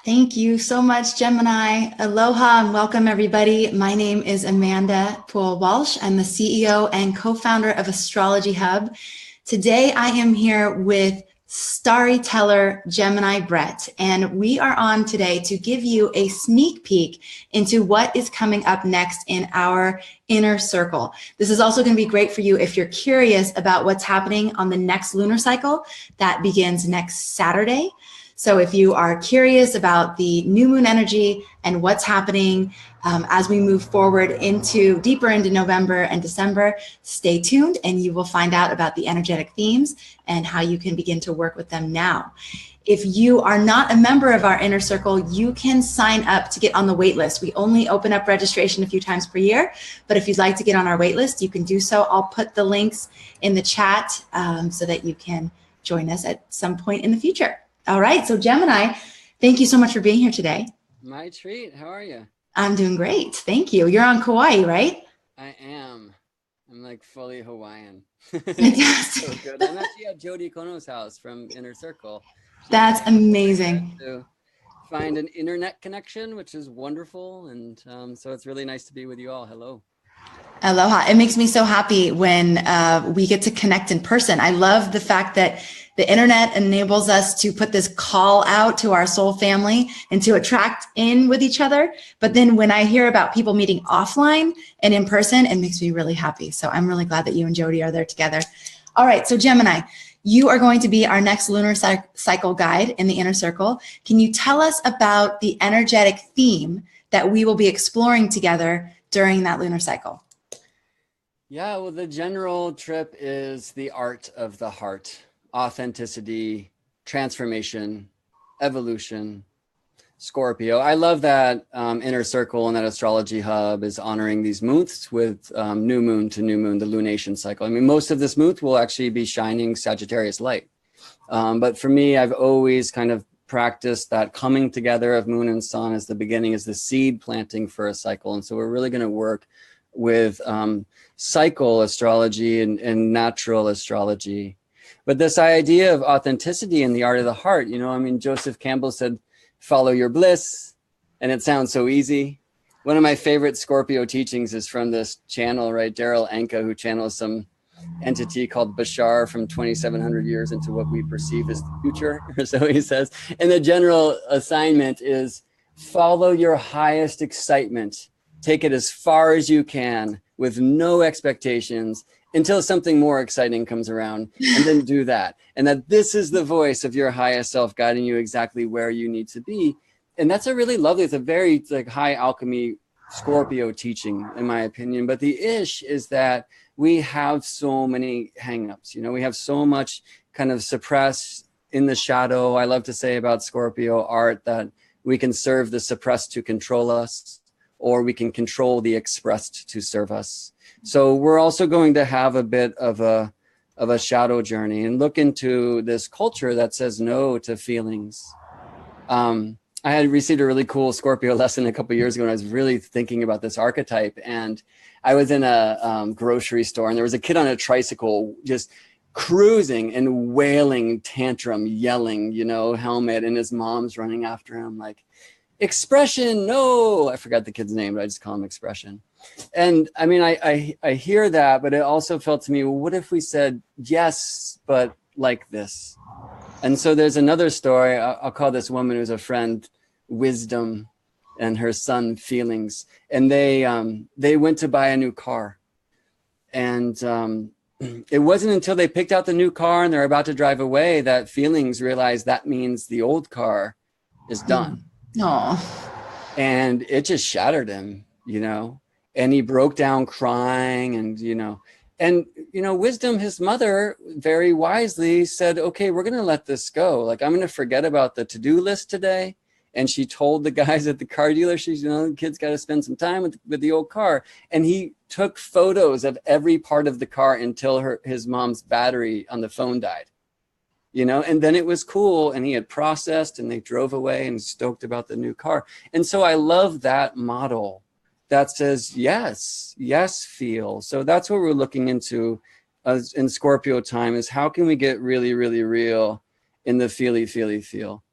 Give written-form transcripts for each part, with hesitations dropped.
Thank you so much, Gemini. Aloha and welcome, everybody. My name is Amanda Poole Walsh. I'm the CEO and co-founder of Astrology Hub. Today, I am here with storyteller Gemini Brett, and we are on today to give you a sneak peek into what is coming up next in our inner circle. This is also going to be great for you if you're curious about what's happening on the next lunar cycle that begins next Saturday. So if you are curious about the new moon energy and what's happening as we move forward deeper into November and December, stay tuned and you will find out about the energetic themes and how you can begin to work with them now. If you are not a member of our inner circle, you can sign up to get on the wait list. We only open up registration a few times per year, but if you'd like to get on our wait list, you can do so. I'll put the links in the chat so that you can join us at some point in the future. All right, so Gemini, thank you so much for being here today. My treat. How are you? I'm doing great. Thank you. You're on Kauai, right? I am. I'm like fully Hawaiian. Fantastic. So good. I'm actually at Jody Kono's house from Inner Circle. That's amazing. To find an internet connection, which is wonderful. And so it's really nice to be with you all. Hello. Aloha. It makes me so happy when we get to connect in person. I love the fact that the internet enables us to put this call out to our soul family and to attract in with each other. But then when I hear about people meeting offline and in person, it makes me really happy. So I'm really glad that you and Jody are there together. All right. So Gemini, you are going to be our next lunar cycle guide in the inner circle. Can you tell us about the energetic theme that we will be exploring together during that lunar cycle? Yeah, well, the general trip is the art of the heart. Authenticity, transformation, evolution, Scorpio. I love that inner circle and that astrology hub is honoring these months with new moon to new moon, the lunation cycle. I mean, most of this month will actually be shining Sagittarius light. But for me, I've always kind of practiced that coming together of moon and sun as the beginning, as the seed planting for a cycle. And so we're really going to work with cycle astrology and natural astrology. But this idea of authenticity and the art of the heart, you know, I mean, Joseph Campbell said, follow your bliss. And it sounds so easy. One of my favorite Scorpio teachings is from this channel, right? Daryl Anka, who channels some entity called Bashar from 2,700 years into what we perceive as the future. So he says, and the general assignment is follow your highest excitement. Take it as far as you can with no expectations until something more exciting comes around, and then do that. And that this is the voice of your highest self guiding you exactly where you need to be. And that's a really lovely, it's a very like high alchemy Scorpio teaching, in my opinion. But the ish is that we have so many hangups. You know, we have so much kind of suppressed in the shadow. I love to say about Scorpio art that we can serve the suppressed to control us, or we can control the expressed to serve us. So we're also going to have a bit of a shadow journey and look into this culture that says no to feelings. I had received a really cool Scorpio lesson a couple of years ago, and I was really thinking about this archetype. And I was in a grocery store, and there was a kid on a tricycle just cruising and wailing, tantrum, yelling, you know, helmet, and his mom's running after him like, Expression, no, I forgot the kid's name, but I just call him Expression. And I mean, I hear that, but it also felt to me, well, what if we said yes, but like this? And so there's another story. I'll call this woman who's a friend Wisdom, and her son Feelings. And they went to buy a new car. And it wasn't until they picked out the new car and they're about to drive away that Feelings realized that means the old car is done. Aww. And it just shattered him, you know, and he broke down crying and, you know, Wisdom, his mother, very wisely said, okay, we're going to let this go. Like, I'm going to forget about the to-do list today. And she told the guys at the car dealership, you know, the kid's got to spend some time with the old car. And he took photos of every part of the car until his mom's battery on the phone died. You know, and then it was cool, and he had processed, and they drove away and stoked about the new car. And so I love that model that says, yes, feel. So that's what we're looking into in Scorpio time, is how can we get really, really real in the feel.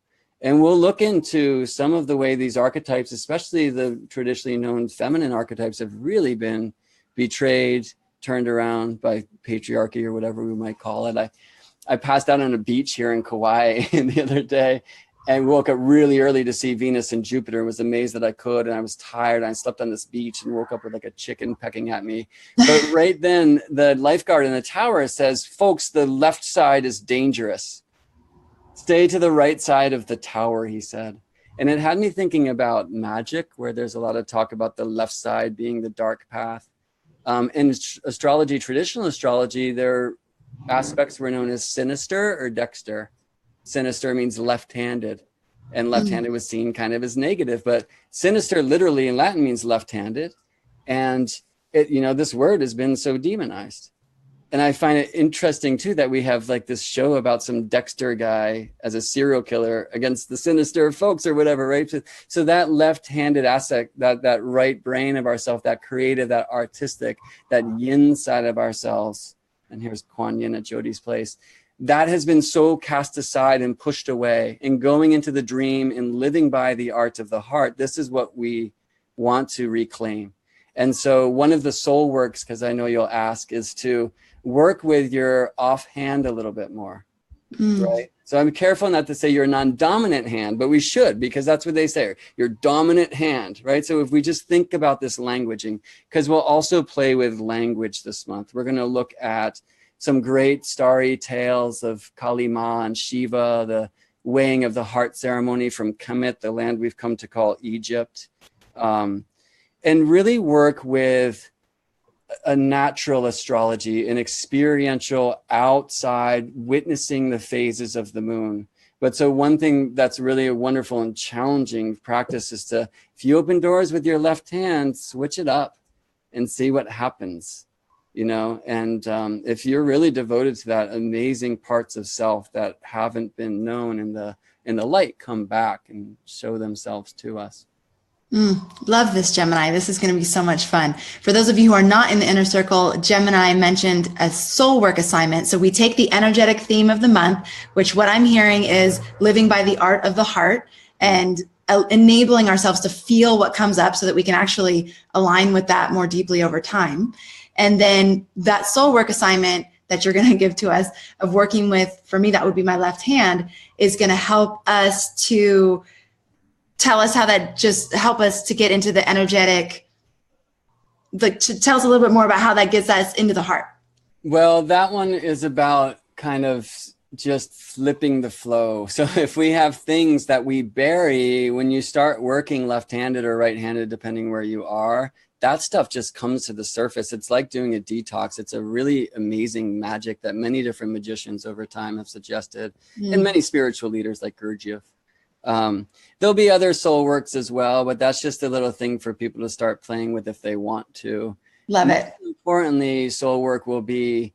And we'll look into some of the way these archetypes, especially the traditionally known feminine archetypes, have really been betrayed, turned around by patriarchy or whatever we might call it. I passed out on a beach here in Kauai the other day and woke up really early to see Venus and Jupiter. Was amazed that I could, and I was tired. I slept on this beach and woke up with like a chicken pecking at me. But right then, the lifeguard in the tower says, "Folks, the left side is dangerous. Stay to the right side of the tower," he said. And it had me thinking about magic, where there's a lot of talk about the left side being the dark path. In astrology, traditional astrology, there aspects were known as sinister or dexter. Sinister means left-handed, and left-handed was seen kind of as negative, but sinister literally in Latin means left-handed. And it, this word has been so demonized. And I find it interesting too that we have like this show about some Dexter guy as a serial killer against the sinister folks or whatever, right? So that left-handed aspect, that right brain of ourselves, that creative, that artistic, that yin side of ourselves, and here's Kuan Yin at Jodi's place, that has been so cast aside and pushed away. And going into the dream and living by the art of the heart, this is what we want to reclaim. And so one of the soul works, because I know you'll ask, is to work with your offhand a little bit more, right? So I'm careful not to say your non-dominant hand, but we should, because that's what they say, your dominant hand, right? So if we just think about this languaging, because we'll also play with language this month. We're going to look at some great starry tales of Kali Ma and Shiva, the weighing of the heart ceremony from Kemet, the land we've come to call Egypt, and really work with a natural astrology, an experiential outside witnessing the phases of the moon. But so one thing that's really a wonderful and challenging practice is to, if you open doors with your left hand, switch it up and see what happens, and if you're really devoted to that, amazing parts of self that haven't been known in the light come back and show themselves to us. Love this, Gemini. This is going to be so much fun. For those of you who are not in the inner circle, Gemini mentioned a soul work assignment. So we take the energetic theme of the month, which what I'm hearing is living by the art of the heart and enabling ourselves to feel what comes up so that we can actually align with that more deeply over time. And then that soul work assignment that you're going to give to us of working with, for me, that would be my left hand, is going to help us to tell us how that just help us to get into the energetic, to tell us a little bit more about how that gets us into the heart. Well, that one is about kind of just flipping the flow. So if we have things that we bury, when you start working left-handed or right-handed, depending where you are, that stuff just comes to the surface. It's like doing a detox. It's a really amazing magic that many different magicians over time have suggested, and many spiritual leaders like Gurdjieff. There'll be other soul works as well, but that's just a little thing for people to start playing with if they want to. Love it. Most importantly, soul work will be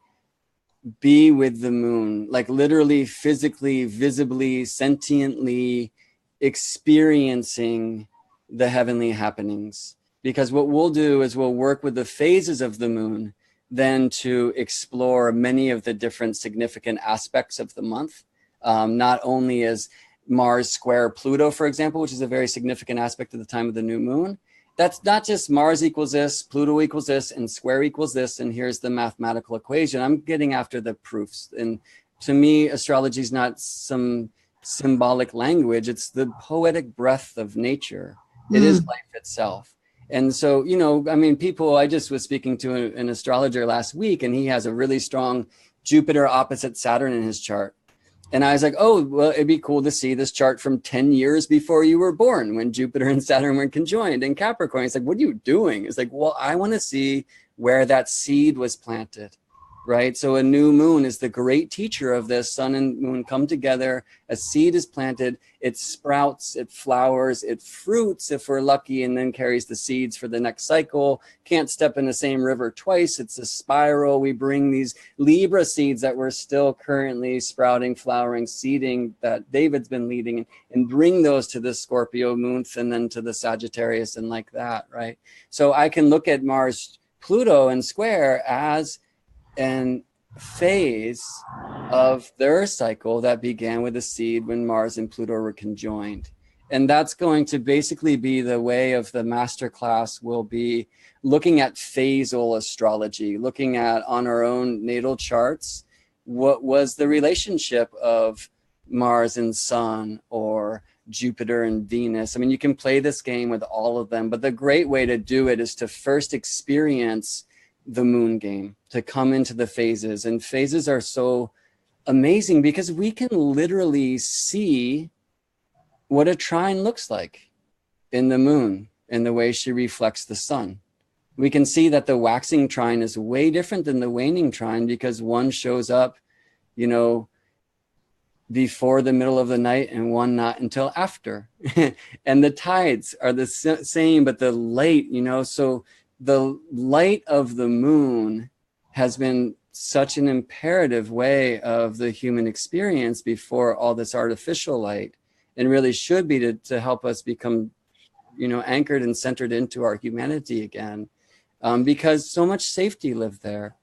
with the moon, like literally, physically, visibly, sentiently experiencing the heavenly happenings. Because what we'll do is we'll work with the phases of the moon then to explore many of the different significant aspects of the month, not only as Mars square Pluto, for example, which is a very significant aspect of the time of the new moon. That's not just Mars equals this, Pluto equals this, and square equals this, and here's the mathematical equation. I'm getting after the proofs. And to me, astrology is not some symbolic language. It's the poetic breath of nature. It is life itself. And so, people, I just was speaking to an astrologer last week, and he has a really strong Jupiter opposite Saturn in his chart. And I was like, oh, well, it'd be cool to see this chart from 10 years before you were born, when Jupiter and Saturn were conjoined in Capricorn. It's like, what are you doing? It's like, well, I want to see where that seed was planted, right? So a new moon is the great teacher of this. Sun and moon come together. A seed is planted. It sprouts, it flowers, it fruits if we're lucky, and then carries the seeds for the next cycle. Can't step in the same river twice. It's a spiral. We bring these Libra seeds that we're still currently sprouting, flowering, seeding, that David's been leading, and bring those to the Scorpio moon and then to the Sagittarius and like that, right? So I can look at Mars, Pluto, and square as an phase of their cycle that began with a seed when Mars and Pluto were conjoined. And that's going to basically be the way of the masterclass. Will be looking at phasal astrology, looking at on our own natal charts, what was the relationship of Mars and Sun or Jupiter and Venus. I mean, you can play this game with all of them, but the great way to do it is to first experience the moon game, to come into the phases. And phases are so amazing because we can literally see what a trine looks like in the moon in the way she reflects the sun. We can see that the waxing trine is way different than the waning trine because one shows up, you know, before the middle of the night and one not until after. And the tides are the same, but the light, you know, so the light of the moon has been such an imperative way of the human experience before all this artificial light, and really should be to help us become, you know, anchored and centered into our humanity again, because so much safety lived there.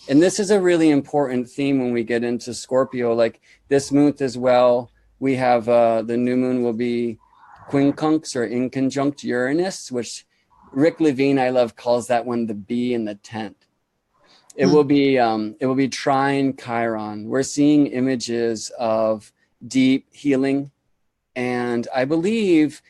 And this is a really important theme when we get into Scorpio, like this month as well. We have the new moon will be quincunx or in conjunct Uranus, which Rick Levine, I love, calls that one the bee in the tent. It will be trine Chiron. We're seeing images of deep healing, and I believe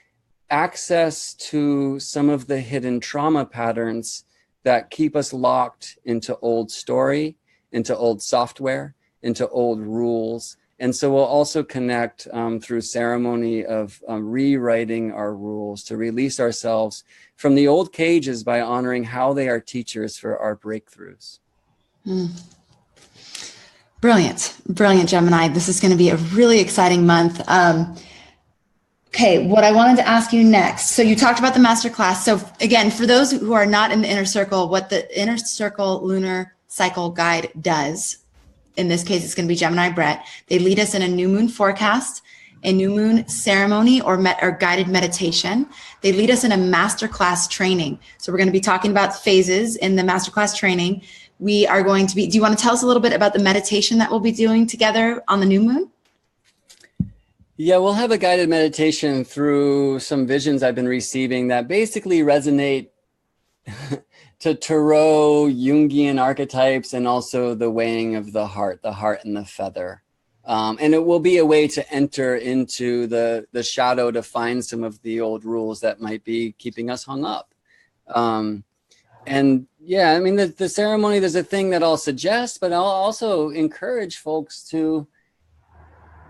access to some of the hidden trauma patterns that keep us locked into old story, into old software, into old rules. And so we'll also connect through ceremony of rewriting our rules to release ourselves from the old cages by honoring how they are teachers for our breakthroughs. Brilliant, brilliant, Gemini. This is going to be a really exciting month. Okay, what I wanted to ask you next. So you talked about the masterclass. So again, for those who are not in the inner circle, what the inner circle lunar cycle guide does, in this case, it's going to be Gemini Brett. They lead us in a new moon forecast, a new moon ceremony, or guided meditation. They lead us in a masterclass training. So we're going to be talking about phases in the masterclass training. We are going to be, do you want to tell us a little bit about the meditation that we'll be doing together on the new moon? Yeah, we'll have a guided meditation through some visions I've been receiving that basically resonate to Tarot, Jungian archetypes, and also the weighing of the heart and the feather. And it will be a way to enter into the shadow to find some of the old rules that might be keeping us hung up. And yeah, I mean, the ceremony, there's a thing that I'll suggest, but I'll also encourage folks to,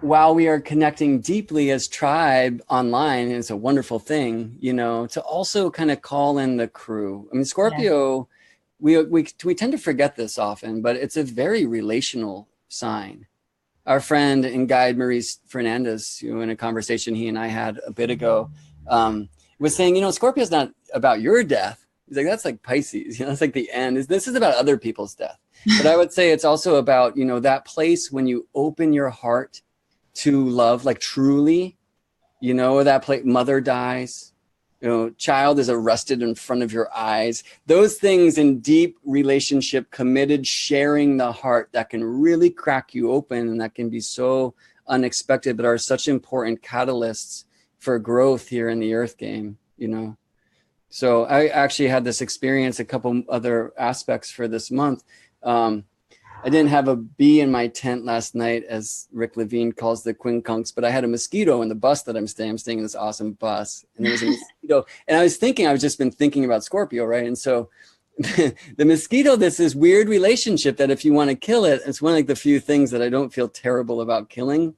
while we are connecting deeply as tribe online, and it's a wonderful thing, you know, to also kind of call in the crew. I mean, Scorpio, yeah. we tend to forget this often, but it's a very relational sign. Our friend and guide, Maurice Fernandez, you know, in a conversation he and I had a bit ago, was saying, you know, Scorpio's not about your death. He's like, that's like Pisces, you know, that's like the end. This is about other people's death. But I would say it's also about, you know, that place when you open your heart to love, like truly, you know, that place, mother dies, you know, child is arrested in front of your eyes. Those things in deep relationship, committed, sharing the heart that can really crack you open, and that can be so unexpected, but are such important catalysts for growth here in the Earth game, you know. So I actually had this experience, a couple other aspects for this month. I didn't have a bee in my tent last night, as Rick Levine calls the quincunx, but I had a mosquito in the bus that I'm staying in this awesome bus. And there was a mosquito. And I've just been thinking about Scorpio, right? And so the mosquito, this weird relationship that if you want to kill it, it's one of like the few things that I don't feel terrible about killing.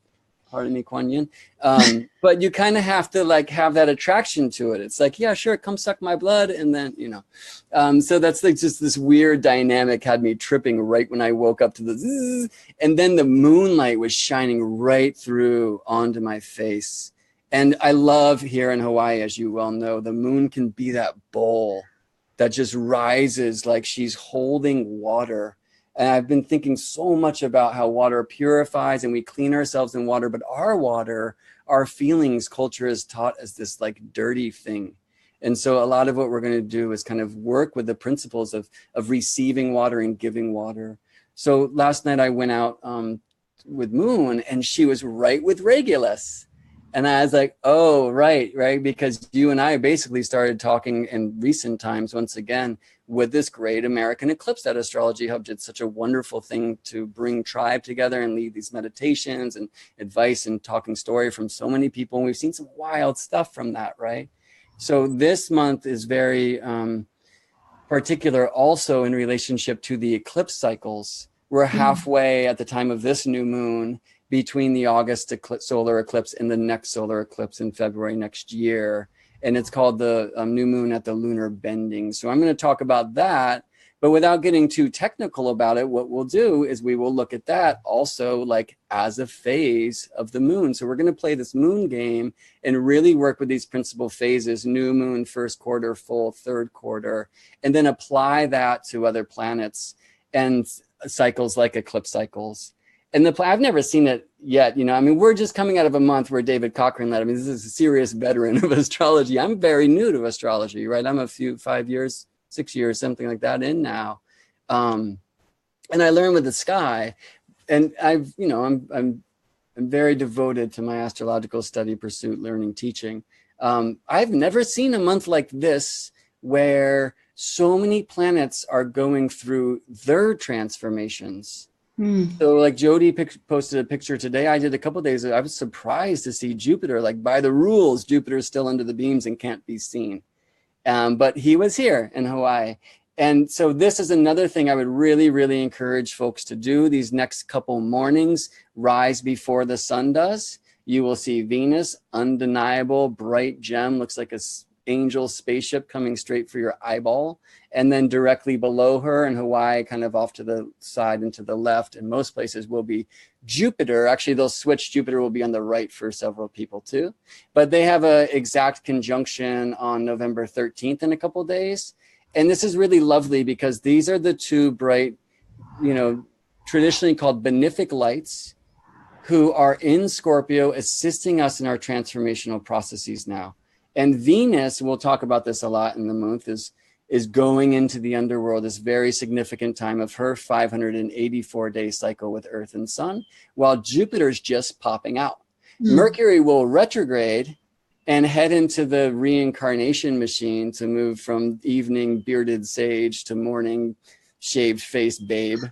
Pardon me, Kuan Yin. But you kind of have to like have that attraction to it. It's like, yeah, sure, come suck my blood. And then, you know, so that's like just this weird dynamic had me tripping right when I woke up to the zzz, and then the moonlight was shining right through onto my face. And I love here in Hawaii, as you well know, the moon can be that bowl that just rises like she's holding water. And I've been thinking so much about how water purifies and we clean ourselves in water, but our water, our feelings, culture is taught as this like dirty thing. And so a lot of what we're going to do is kind of work with the principles of receiving water and giving water, So last night I went out with Moon, and she was right with Regulus. And I was like, oh, right, because you and I basically started talking in recent times once again with this great American eclipse that Astrology Hub did such a wonderful thing to bring tribe together and lead these meditations and advice and talking story from so many people. And we've seen some wild stuff from that, right? So this month is very particular also in relationship to the eclipse cycles. We're halfway at the time of this new moon between the August solar eclipse and the next solar eclipse in February next year. And it's called the new moon at the lunar bending. So I'm going to talk about that, but without getting too technical about it, what we'll do is we will look at that also like as a phase of the moon. So we're going to play this moon game and really work with these principal phases: new moon, first quarter, full, third quarter, and then apply that to other planets and cycles like eclipse cycles. And I've never seen it yet, you know. I mean, we're just coming out of a month where David Cochran led. I mean, this is a serious veteran of astrology. I'm very new to astrology, right? I'm 5 years, 6 years, something like that in now. And I learned with the sky, and I'm very devoted to my astrological study, pursuit, learning, teaching. I've never seen a month like this where so many planets are going through their transformations. So like Jody posted a picture today. I did a couple of days ago. I was surprised to see Jupiter, like by the rules, Jupiter is still under the beams and can't be seen. But he was here in Hawaii. And so this is another thing I would really, really encourage folks to do these next couple mornings. Rise before the sun does. You will see Venus, undeniable, bright gem, looks like a angel spaceship coming straight for your eyeball. And then directly below her in Hawaii, kind of off to the side and to the left, in most places will be Jupiter. Actually, they'll switch. Jupiter will be on the right for several people too. But they have an exact conjunction on November 13th in a couple of days. And this is really lovely because these are the two bright, traditionally called benefic lights, who are in Scorpio assisting us in our transformational processes now. And Venus, we'll talk about this a lot in the month, is going into the underworld, this very significant time of her 584-day cycle with Earth and Sun, while Jupiter's just popping out. Mercury will retrograde and head into the reincarnation machine to move from evening bearded sage to morning shaved face babe.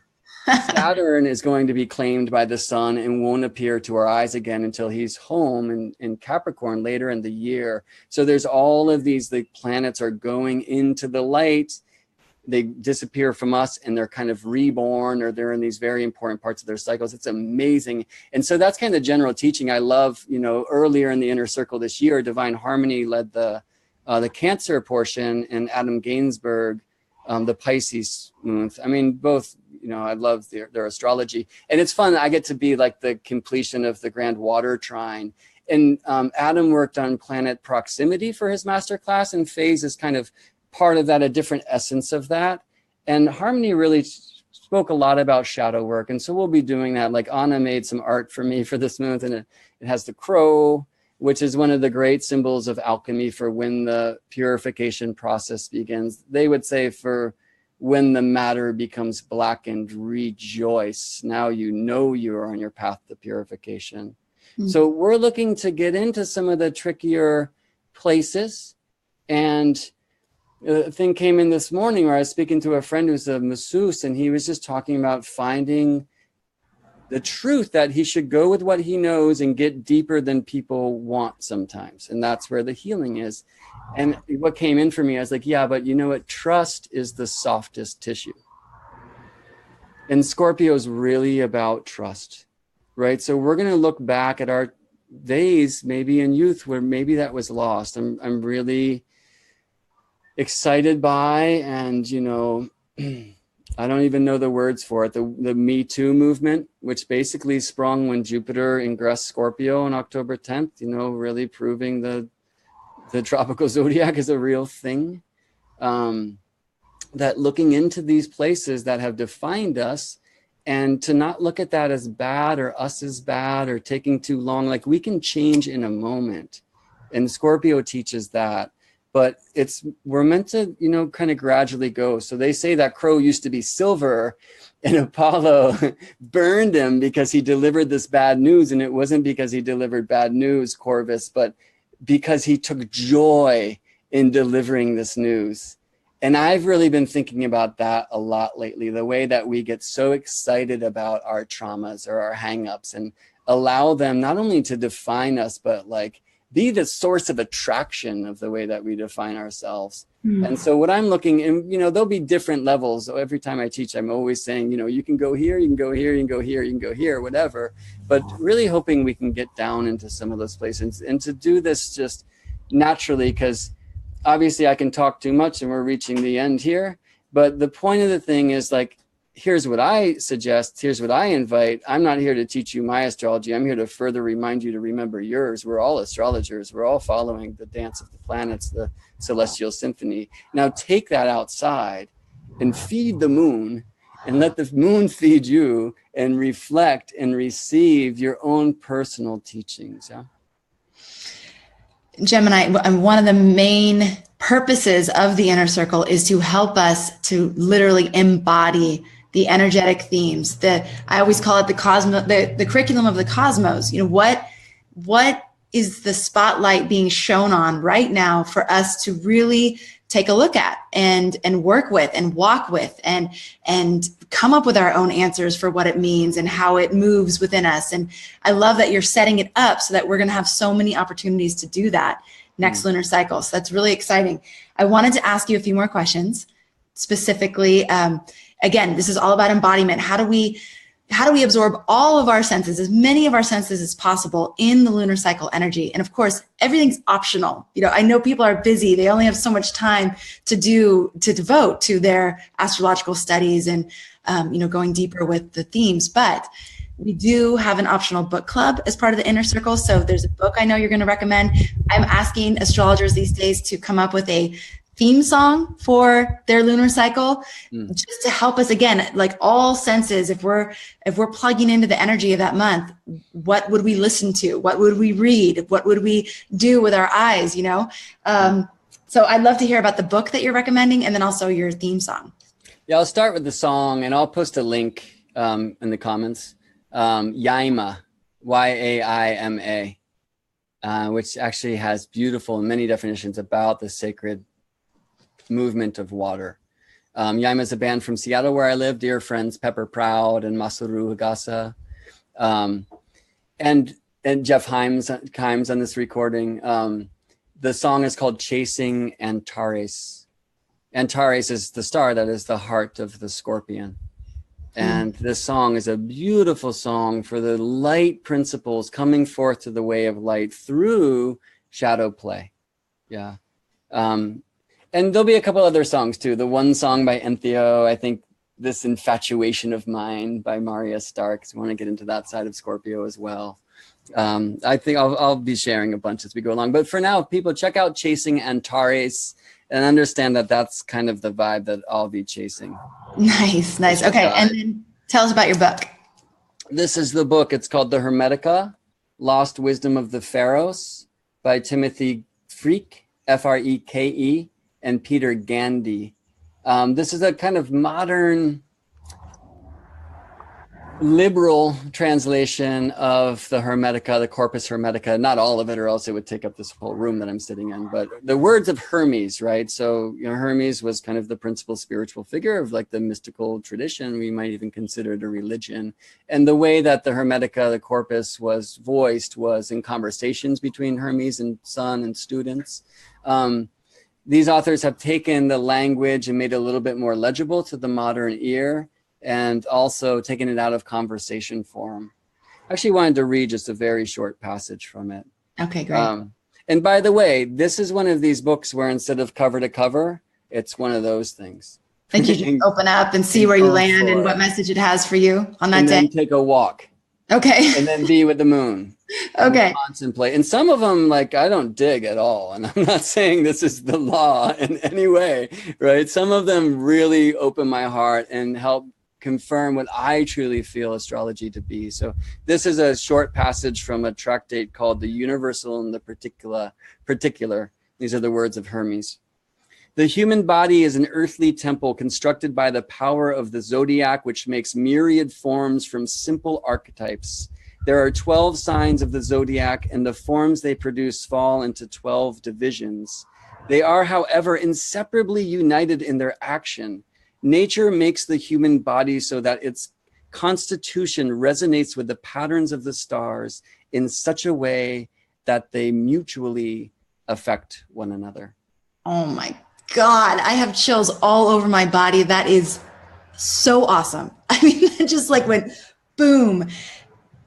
Saturn is going to be claimed by the sun and won't appear to our eyes again until he's home in Capricorn later in the year. So there's all of these, the planets are going into the light. They disappear from us and they're kind of reborn, or they're in these very important parts of their cycles. It's amazing. And so that's kind of the general teaching. I love, earlier in the inner circle this year, Divine Harmony led the Cancer portion, and Adam Gainsbourg, the Pisces month. I mean, both, I love their astrology, and it's fun. I get to be like the completion of the grand water trine. And Adam worked on planet proximity for his masterclass, and phase is kind of part of that, a different essence of that. And Harmony really spoke a lot about shadow work. And so we'll be doing that. Like Anna made some art for me for this month, and it has the crow, which is one of the great symbols of alchemy for when the purification process begins. They would say for when the matter becomes blackened, rejoice. Now you know you are on your path to purification. So we're looking to get into some of the trickier places. And a thing came in this morning where I was speaking to a friend who's a masseuse, and he was just talking about finding the truth that he should go with what he knows and get deeper than people want sometimes. And that's where the healing is. And what came in for me, I was like, yeah, but you know what? Trust is the softest tissue. And Scorpio is really about trust, right? So we're going to look back at our days, maybe in youth, where maybe that was lost. I'm really excited by, and, I don't even know the words for it, the Me Too movement, which basically sprung when Jupiter ingressed Scorpio on October 10th, really proving the tropical zodiac is a real thing. That looking into these places that have defined us, and to not look at that as bad or us as bad or taking too long, like we can change in a moment. And Scorpio teaches that. but we're meant to, kind of gradually go. So they say that crow used to be silver, and Apollo burned him because he delivered this bad news. And it wasn't because he delivered bad news, Corvus, but because he took joy in delivering this news. And I've really been thinking about that a lot lately, the way that we get so excited about our traumas or our hangups and allow them not only to define us, but like be the source of attraction of the way that we define ourselves. And so what I'm looking, and there'll be different levels. So every time I teach, I'm always saying, you can go here, you can go here, you can go here, you can go here, whatever. But really hoping we can get down into some of those places and to do this just naturally, because obviously I can talk too much and we're reaching the end here. But the point of the thing is, like, here's what I suggest. Here's what I invite. I'm not here to teach you my astrology. I'm here to further remind you to remember yours. We're all astrologers. We're all following the dance of the planets, the celestial symphony. Now take that outside and feed the moon, and let the moon feed you, and reflect and receive your own personal teachings. Yeah. Gemini, one of the main purposes of the inner circle is to help us to literally embody the energetic themes. I always call it the curriculum of the cosmos. What is the spotlight being shown on right now for us to really take a look at and work with and walk with and come up with our own answers for what it means and how it moves within us. And I love that you're setting it up so that we're going to have so many opportunities to do that next lunar cycle. So that's really exciting. I wanted to ask you a few more questions. Specifically, again, this is all about embodiment. How do we absorb all of our senses, as many of our senses as possible in the lunar cycle energy? And of course, everything's optional. I know people are busy. They only have so much time to devote to their astrological studies and, going deeper with the themes. But we do have an optional book club as part of the inner circle. So there's a book I know you're going to recommend. I'm asking astrologers these days to come up with a theme song for their lunar cycle, just to help us, again, like all senses. If we're plugging into the energy of that month, what would we listen to? What would we read? What would we do with our eyes? So I'd love to hear about the book that you're recommending, and then also your theme song. Yeah, I'll start with the song, and I'll post a link in the comments. Yaima, Yaima, which actually has beautiful, many definitions about the sacred movement of water. Yaima is a band from Seattle where I live, dear friends Pepper Proud and Masaru Hagasa, and Jeff Himes on this recording. The song is called Chasing Antares. Antares is the star that is the heart of the scorpion. And this song is a beautiful song for the light principles coming forth to the way of light through shadow play. Yeah. And there'll be a couple other songs too. The one song by Entheo, I think This Infatuation of Mine by Maria Starks. I want to get into that side of Scorpio as well. I think I'll be sharing a bunch as we go along. But for now, people, check out Chasing Antares and understand that that's kind of the vibe that I'll be chasing. Nice. Okay, and then tell us about your book. This is the book. It's called The Hermetica, Lost Wisdom of the Pharaohs by Timothy Freke, Freke, and Peter Gandy. This is a kind of modern, liberal translation of the Hermetica, the Corpus Hermetica. Not all of it, or else it would take up this whole room that I'm sitting in. But the words of Hermes, right? So, Hermes was kind of the principal spiritual figure of like the mystical tradition. We might even consider it a religion. And the way that the Hermetica, the Corpus, was voiced was in conversations between Hermes and son and students. These authors have taken the language and made it a little bit more legible to the modern ear, and also taken it out of conversation form. I actually wanted to read just a very short passage from it. Okay, great. And by the way, this is one of these books where instead of cover to cover, it's one of those things. Like you just open up and see where you land and what message it has for you on that day. And then take a walk. Okay. And then be with the moon. Okay. Contemplate. And some of them, like, I don't dig at all. And I'm not saying this is the law in any way, right? Some of them really open my heart and help confirm what I truly feel astrology to be. So this is a short passage from a tractate called The Universal and the Particular These are the words of Hermes. The human body is an earthly temple constructed by the power of the zodiac, which makes myriad forms from simple archetypes. There are 12 signs of the zodiac, and the forms they produce fall into 12 divisions. They are, however, inseparably united in their action. Nature makes the human body so that its constitution resonates with the patterns of the stars in such a way that they mutually affect one another. Oh my God, I have chills all over my body. That is so awesome. I mean, it just like went boom.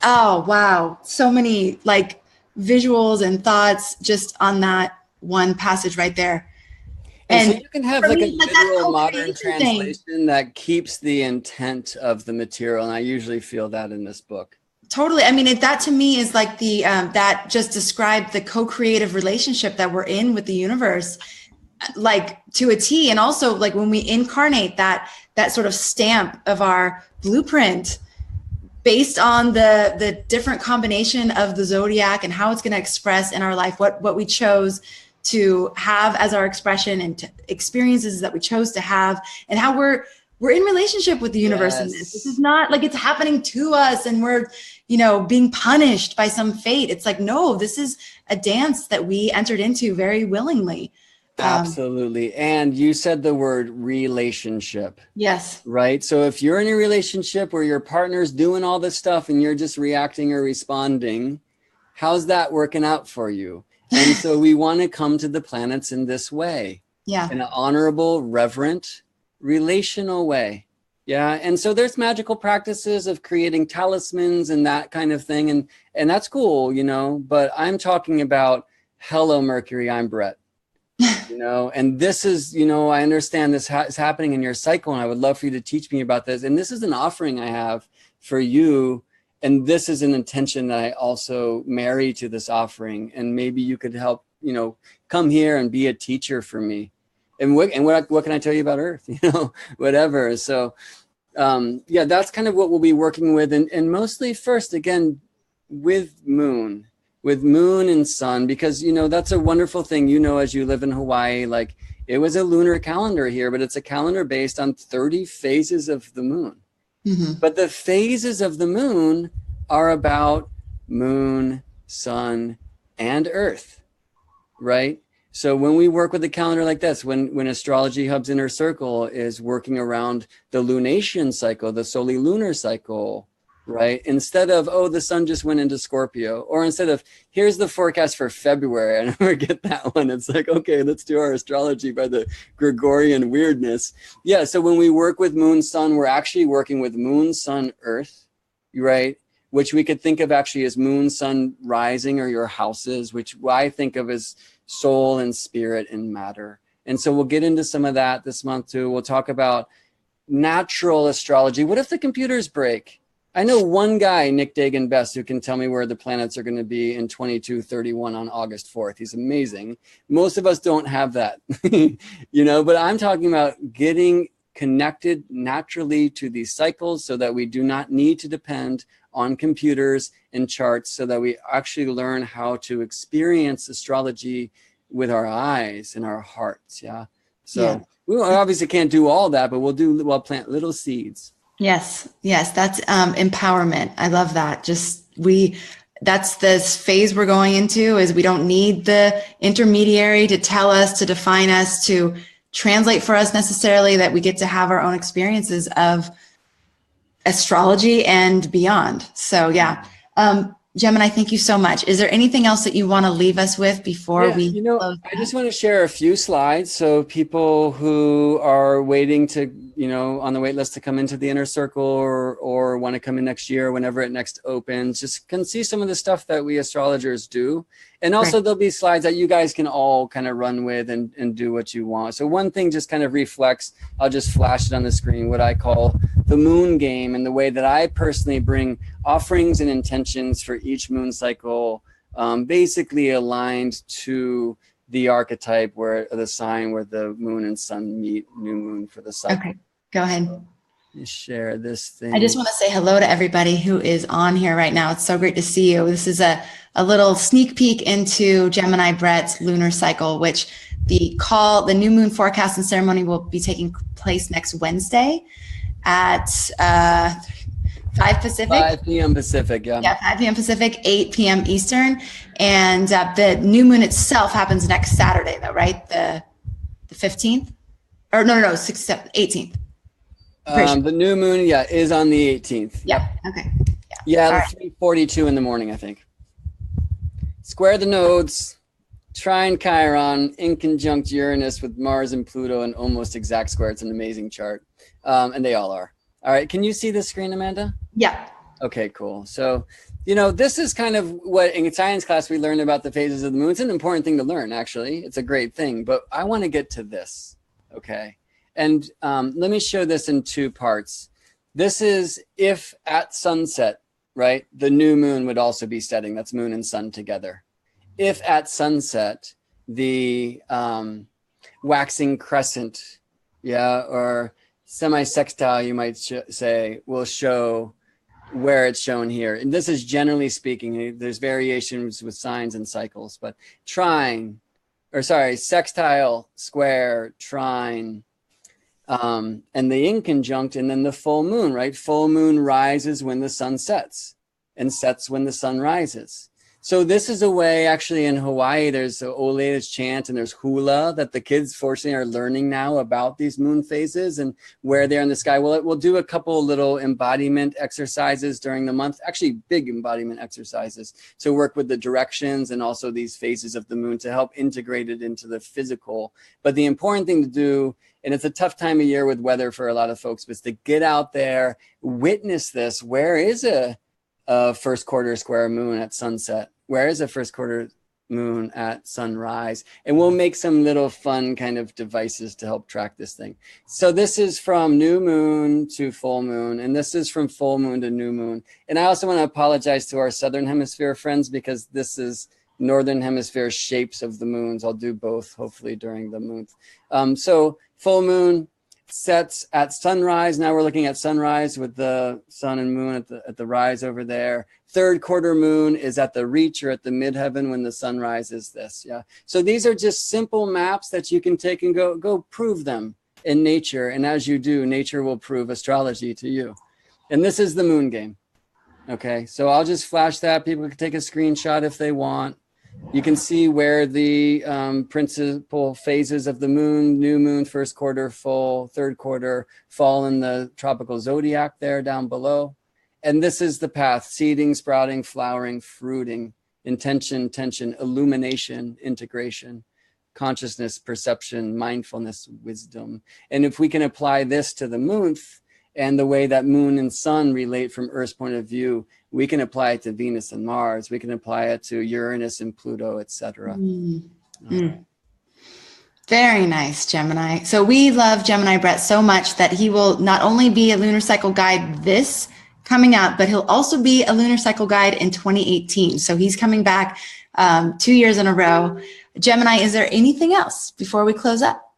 Oh, wow. So many like visuals and thoughts just on that one passage right there. And so you can have like me, a literal modern translation that keeps the intent of the material. And I usually feel that in this book. Totally. I mean, that to me is like the, that just described the co-creative relationship that we're in with the universe, like to a T. And also like when we incarnate that sort of stamp of our blueprint based on the different combination of the zodiac and how it's going to express in our life, what we chose to have as our expression and experiences that we chose to have, and how we're in relationship with the universe. Yes. In this is not like it's happening to us and we're, being punished by some fate. It's like, no, this is a dance that we entered into very willingly. Absolutely. And you said the word relationship. Yes. Right. So if you're in a relationship where your partner's doing all this stuff and you're just reacting or responding, how's that working out for you? And so we want to come to the planets in this way. Yeah. In an honorable, reverent, relational way. Yeah. And so there's magical practices of creating talismans and that kind of thing. And that's cool, but I'm talking about, hello, Mercury, I'm Brett. And this is, I understand this is happening in your cycle, and I would love for you to teach me about this. And this is an offering I have for you. And this is an intention that I also marry to this offering. And maybe you could help, come here and be a teacher for me. And what can I tell you about Earth? Whatever. So, that's kind of what we'll be working with. And mostly first, again, with moon and sun, because, that's a wonderful thing, as you live in Hawaii, like it was a lunar calendar here, but it's a calendar based on 30 phases of the moon. Mm-hmm. But the phases of the moon are about moon, sun, and earth, right? So when we work with a calendar like this, when Astrology Hub's inner circle is working around the lunation cycle, the solar lunar cycle, right? Instead of, the sun just went into Scorpio, or instead of, here's the forecast for February, I never get that one. It's like, okay, let's do our astrology by the Gregorian weirdness. Yeah, so when we work with moon, sun, we're actually working with moon, sun, earth, right? Which we could think of actually as moon, sun, rising, or your houses, which I think of as soul and spirit and matter. And so we'll get into some of that this month too. We'll talk about natural astrology. What if the computers break? I know one guy, Nick Dagan Best, who can tell me where the planets are going to be in 2231 on August 4th. He's amazing. Most of us don't have that, but I'm talking about getting connected naturally to these cycles so that we do not need to depend on computers and charts, so that we actually learn how to experience astrology with our eyes and our hearts. Yeah. So we obviously can't do all that, but we'll plant little seeds. Yes. That's empowerment. I love that. That's this phase we're going into, is we don't need the intermediary to tell us, to define us, to translate for us necessarily, that we get to have our own experiences of astrology and beyond. So Gemini, thank you so much. Is there anything else that you want to leave us with before we close? I just want to share a few slides so people who are waiting to, on the wait list to come into the inner circle, or want to come in next year, whenever it next opens, just can see some of the stuff that we astrologers do. And also There'll be slides that you guys can all kind of run with and do what you want. So one thing just kind of reflects, I'll just flash it on the screen, what I call the moon game, and the way that I personally bring offerings and intentions for each moon cycle, basically aligned to the archetype, where the sign where the moon and sun meet, new moon for the cycle. Okay, go ahead. You share this thing. I just want to say hello to everybody who is on here right now. It's so great to see you. This is a little sneak peek into Gemini Brett's lunar cycle, which the new moon forecast and ceremony will be taking place next Wednesday at 5 Pacific. 5 p.m. Pacific, yeah. Yeah, 5 p.m. Pacific, 8 p.m. Eastern. And the new moon itself happens next Saturday, though, right? The 15th? Or no, 18th. Sure. The new moon, is on the 18th. Yep. Okay. Yeah, 3:42 in the morning, I think. Square the nodes, trine Chiron, in conjunct Uranus with Mars and Pluto, and almost exact square. It's an amazing chart. And they all are. All right. Can you see the screen, Amanda? Yeah. Okay, cool. So, this is kind of what in science class we learned about the phases of the moon. It's an important thing to learn, actually. It's a great thing. But I want to get to this. Okay. And let me show this in two parts. This is if at sunset, right, the new moon would also be setting. That's moon and sun together. If at sunset, the waxing crescent, or semi-sextile, you might say, will show where it's shown here. And this is generally speaking, there's variations with signs and cycles, but sextile, square, trine, and the inconjunct, and then the full moon, right? Full moon rises when the sun sets and sets when the sun rises. So this is a way, actually, in Hawaii, there's the Olea's chant and there's hula that the kids, fortunately, are learning now about these moon phases and where they're in the sky. We'll do a couple little embodiment exercises during the month, actually big embodiment exercises to work with the directions and also these phases of the moon to help integrate it into the physical. But the important thing to do, and it's a tough time of year with weather for a lot of folks, but is to get out there, witness this. Where is a first quarter square moon at sunset? Where is a first quarter moon at sunrise? And we'll make some little fun kind of devices to help track this thing. So this is from new moon to full moon, and this is from full moon to new moon. And I also want to apologize to our Southern Hemisphere friends because this is Northern Hemisphere shapes of the moons. I'll do both, hopefully, during the month. So full moon sets at sunrise. Now we're looking at sunrise with the sun and moon at the rise over there. Third quarter moon is at the reach or at the midheaven when the sun rises this. Yeah. So these are just simple maps that you can take and go prove them in nature. And as you do, nature will prove astrology to you. And this is the moon game. Okay. So I'll just flash that. People can take a screenshot if they want. You can see where the principal phases of the moon, new moon, first quarter, full, third quarter, fall in the tropical zodiac there down below. And this is the path: seeding, sprouting, flowering, fruiting, intention, tension, illumination, integration, consciousness, perception, mindfulness, wisdom. And if we can apply this to the month and the way that moon and sun relate from Earth's point of view, we can apply it to Venus and Mars. We can apply it to Uranus and Pluto, etc. Very nice, Gemini. So we love Gemini Brett so much that he will not only be a lunar cycle guide this coming out, but he'll also be a lunar cycle guide in 2018. So he's coming back 2 years in a row. Gemini, is there anything else before we close up?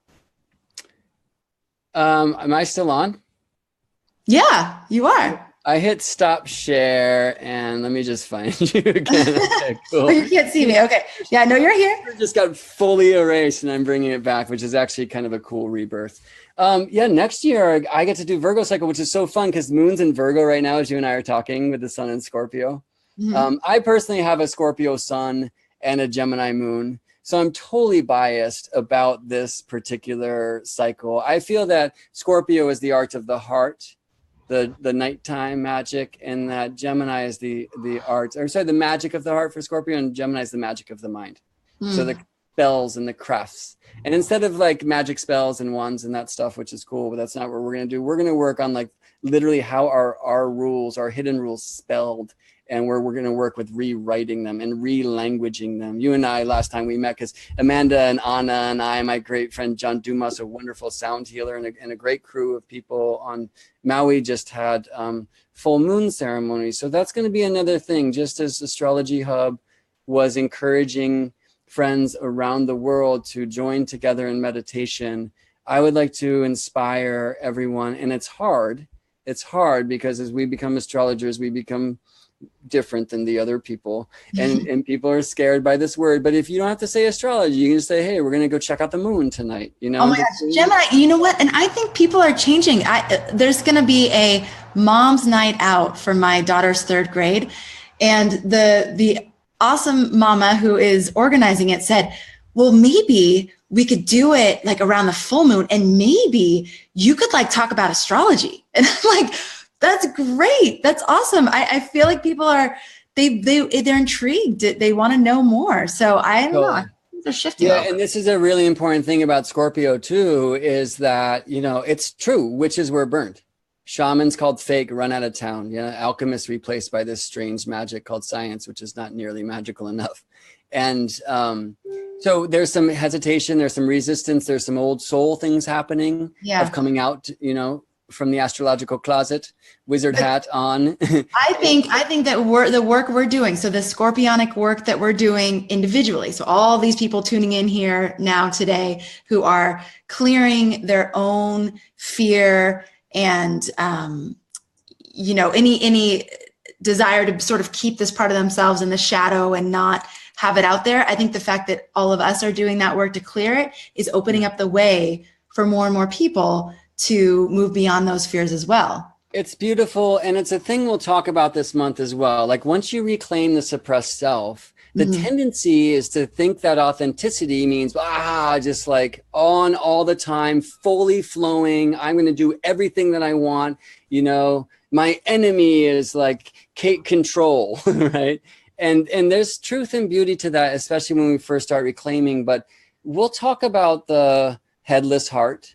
Am I still on? Yeah, you are. I hit stop share and let me just find you again. Okay, cool. Oh, you can't see me. Okay. Yeah, no, you're here. It just got fully erased and I'm bringing it back, which is actually kind of a cool rebirth. Next year I get to do Virgo cycle, which is so fun because moon's in Virgo right now, as you and I are talking, with the sun in Scorpio. Mm-hmm. I personally have a Scorpio sun and a Gemini moon. So I'm totally biased about this particular cycle. I feel that Scorpio is the art of the heart, the nighttime magic, and that Gemini is the magic of the heart for Scorpio, and Gemini is the magic of the mind. So the spells and the crafts. And instead of like magic spells and wands and that stuff, which is cool, but that's not what we're going to do. We're going to work on like literally how our rules, our hidden rules spelled, and we're going to work with rewriting them and re-languaging them. You and I, last time we met, because Amanda and Anna and I, my great friend John Dumas, a wonderful sound healer, and a great crew of people on Maui, just had full moon ceremonies. So that's going to be another thing, just as Astrology Hub was encouraging friends around the world to join together in meditation. I would like to inspire everyone, and it's hard It's hard because as we become astrologers, we become different than the other people, and people are scared by this word. But if you don't have to say astrology, you can just say, hey, we're going to go check out the moon tonight, you know. Oh my gosh, Gemini, you know what? And I think people are changing. There's going to be a mom's night out for my daughter's 3rd grade, and the awesome mama who is organizing it said, well, maybe we could do it like around the full moon, and maybe you could like talk about astrology. And I'm like, that's great. That's awesome. I feel like people are, they're intrigued. They want to know more. So I don't know. They're shifting. Yeah. And this is a really important thing about Scorpio too, is that, you know, it's true. Witches were burned. Shamans called fake, run out of town. You know, alchemists replaced by this strange magic called science, which is not nearly magical enough. And so there's some hesitation, there's some resistance, there's some old soul things happening of coming out, you know, from the astrological closet, wizard hat on. I think that the work we're doing, so the scorpionic work that we're doing individually, so all these people tuning in here now today who are clearing their own fear and, you know, any desire to sort of keep this part of themselves in the shadow and not have it out there. I think the fact that all of us are doing that work to clear it is opening up the way for more and more people to move beyond those fears as well. It's beautiful. And it's a thing we'll talk about this month as well. Like once you reclaim the suppressed self, the tendency is to think that authenticity means, just like on all the time, fully flowing. I'm going to do everything that I want. You know, my enemy is like control, right? And there's truth and beauty to that, especially when we first start reclaiming. But we'll talk about the headless heart,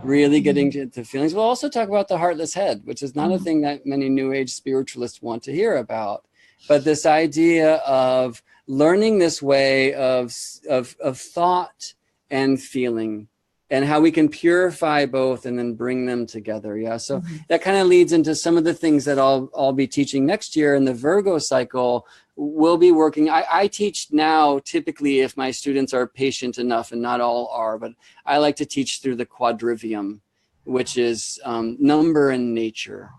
really getting to the feelings. We'll also talk about the heartless head, which is not a thing that many New Age spiritualists want to hear about. But this idea of learning this way of thought and feeling, and how we can purify both and then bring them together. Yeah. So that kind of leads into some of the things that I'll be teaching next year in the Virgo cycle. We'll be working. I teach now typically if my students are patient enough, and not all are, but I like to teach through the quadrivium, which is number and nature.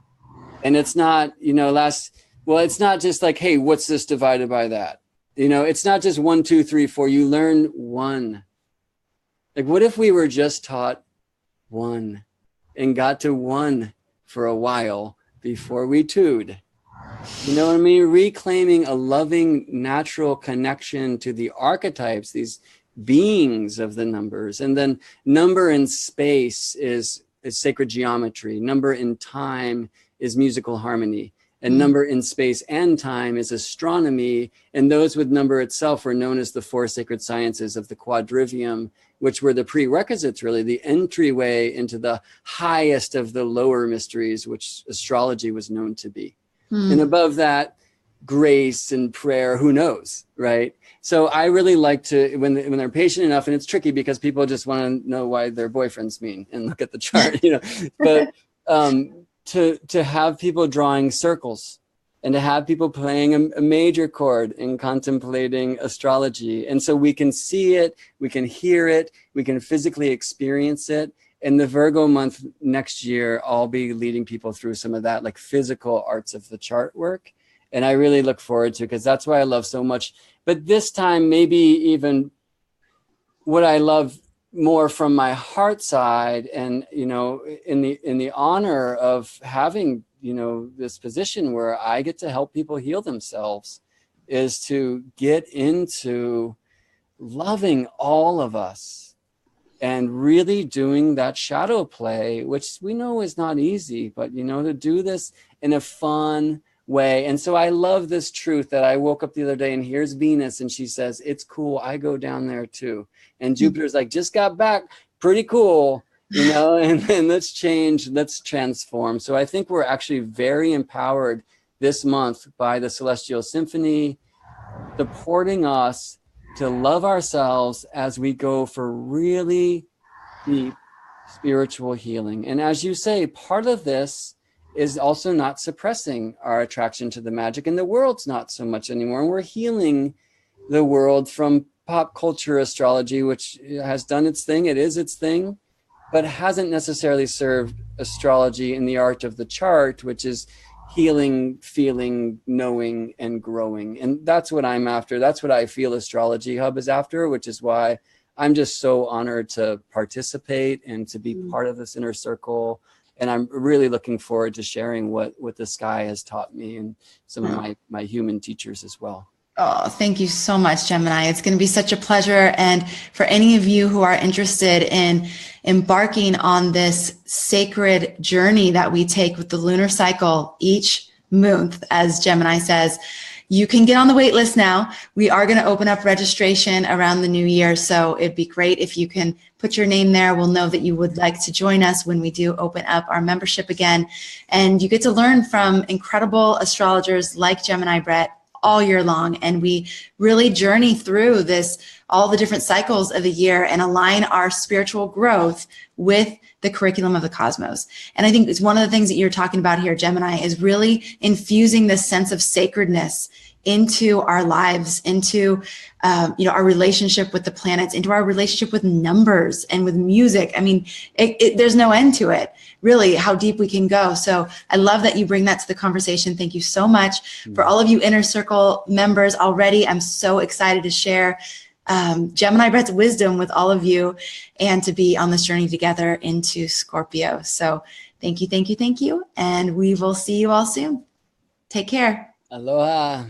And it's not, you know, it's not just like, hey, what's this divided by that? You know, it's not just 1, 2, 3, 4. You learn 1. Like, what if we were just taught 1 and got to 1 for a while before we 2'd? You know what I mean? Reclaiming a loving, natural connection to the archetypes, these beings of the numbers. And then number in space is sacred geometry. Number in time is musical harmony. And number in space and time is astronomy. And those with number itself were known as the 4 sacred sciences of the quadrivium, which were the prerequisites, really, the entryway into the highest of the lower mysteries, which astrology was known to be. And above that, grace and prayer, who knows, right? So I really like to, when they're patient enough, and it's tricky because people just want to know why their boyfriend's mean and look at the chart, you know, but to have people drawing circles and to have people playing a major chord and contemplating astrology. And so we can see it, we can hear it, we can physically experience it. In the Virgo month next year, I'll be leading people through some of that, like physical arts of the chart work. And I really look forward to it because that's what I love so much. But this time, maybe even what I love more from my heart side, and, you know, in the honor of having, you know, this position where I get to help people heal themselves, is to get into loving all of us and really doing that shadow play, which we know is not easy, but, you know, to do this in a fun way. And so I love this truth that I woke up the other day and here's Venus and she says, it's cool, I go down there too. And Jupiter's like, just got back, pretty cool, you know, and then let's change, let's transform. So I think we're actually very empowered this month by the Celestial Symphony, supporting us to love ourselves as we go for really deep spiritual healing. And as you say, part of this is also not suppressing our attraction to the magic, and the world's not so much anymore. And we're healing the world from pop culture astrology, which has done its thing. It is its thing. but hasn't necessarily served astrology in the art of the chart, which is healing, feeling, knowing, and growing. And that's what I'm after. That's what I feel Astrology Hub is after, which is why I'm just so honored to participate and to be part of this inner circle. And I'm really looking forward to sharing what the sky has taught me and some of my human teachers as well. Oh, thank you so much, Gemini. It's going to be such a pleasure. And for any of you who are interested in embarking on this sacred journey that we take with the lunar cycle each month, as Gemini says, you can get on the wait list now. We are going to open up registration around the new year. So it'd be great if you can put your name there. We'll know that you would like to join us when we do open up our membership again. And you get to learn from incredible astrologers like Gemini Brett all year long. And we really journey through this, all the different cycles of the year, and align our spiritual growth with the curriculum of the cosmos. And I think it's one of the things that you're talking about here, Gemini, is really infusing this sense of sacredness into our lives, into our relationship with the planets, into our relationship with numbers and with music. I mean, there's no end to it, really, how deep we can go. So I love that you bring that to the conversation. Thank you so much. For all of you Inner Circle members already, I'm so excited to share Gemini Brett's wisdom with all of you and to be on this journey together into Scorpio. So thank you, thank you, thank you. And we will see you all soon. Take care. Aloha.